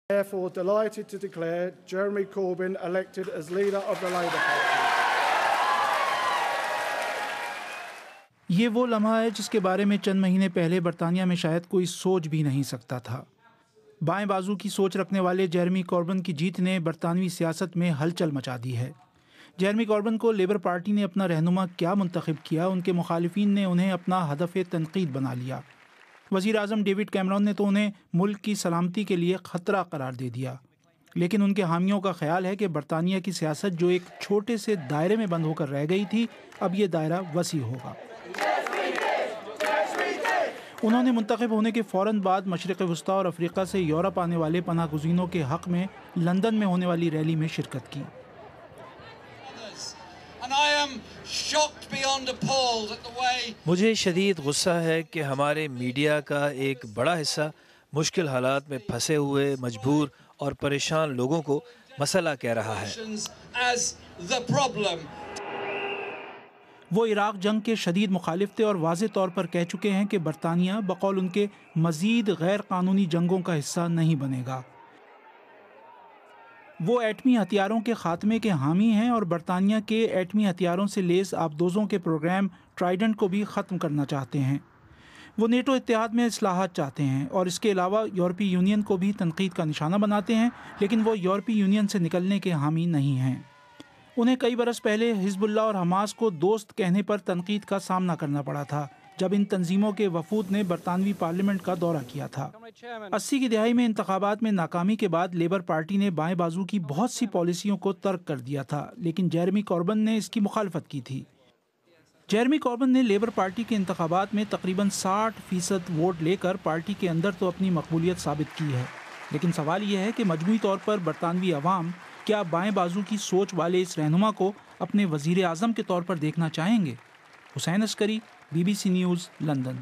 Therefore delighted to declare Jeremy Corbyn elected as leader of the Labour Party. یہ وہ لمحہ ہے جس کے بارے میں چند مہینے پہلے برطانیہ میں شاید کوئی سوچ بھی نہیں سکتا تھا۔ بائیں بازو کی سوچ رکھنے والے جیرمی کوربن کی جیت نے برطانوی سیاست میں ہلچل مچا دی ہے۔ جیرمی کوربن کو لیبر پارٹی نے اپنا رہنما کیا منتخب کیا، ان کے مخالفین نے انہیں اپنا ہدف تنقید بنا لیا۔ وزیر اعظم ڈیوڈ کیمرون نے تو انہیں ملک کی سلامتی کے لیے خطرہ قرار دے دیا، لیکن ان کے حامیوں کا خیال ہے کہ برطانیہ کی سیاست جو ایک چھوٹے سے دائرے میں بند ہو کر رہ گئی تھی، اب یہ دائرہ وسیع ہوگا۔ انہوں نے منتخب ہونے کے فوراً بعد مشرق وسطیٰ اور افریقہ سے یورپ آنے والے پناہ گزینوں کے حق میں لندن میں ہونے والی ریلی میں شرکت کی۔ مجھے شدید غصہ ہے کہ ہمارے میڈیا کا ایک بڑا حصہ مشکل حالات میں پھنسے ہوئے، مجبور اور پریشان لوگوں کو مسئلہ کہہ رہا ہے۔ وہ عراق جنگ کے شدید مخالف تھے اور واضح طور پر کہہ چکے ہیں کہ برطانیہ بقول ان کے مزید غیر قانونی جنگوں کا حصہ نہیں بنے گا۔ وہ ایٹمی ہتھیاروں کے خاتمے کے حامی ہیں اور برطانیہ کے ایٹمی ہتھیاروں سے لیس آبدوزوں کے پروگرام ٹرائیڈنٹ کو بھی ختم کرنا چاہتے ہیں۔ وہ نیٹو اتحاد میں اصلاحات چاہتے ہیں اور اس کے علاوہ یورپی یونین کو بھی تنقید کا نشانہ بناتے ہیں، لیکن وہ یورپی یونین سے نکلنے کے حامی نہیں ہیں۔ انہیں کئی برس پہلے حزب اللہ اور حماس کو دوست کہنے پر تنقید کا سامنا کرنا پڑا تھا جب ان تنظیموں کے وفود نے برطانوی پارلیمنٹ کا دورہ کیا تھا۔ 80 کی دہائی میں انتخابات میں ناکامی کے بعد لیبر پارٹی نے بائیں بازو کی بہت سی پالیسیوں کو ترک کر دیا تھا، لیکن جیرمی کوربن نے اس کی مخالفت کی تھی۔ جیرمی کوربن نے لیبر پارٹی کے انتخابات میں تقریباً 60% ووٹ لے کر پارٹی کے اندر تو اپنی مقبولیت ثابت کی ہے، لیکن سوال یہ ہے کہ مجموعی طور پر برطانوی عوام کیا بائیں بازو کی سوچ والے اس رہنما کو اپنے وزیر اعظم کے طور پر دیکھنا چاہیں گے؟ حسین عسکری، BBC نیوز، لندن۔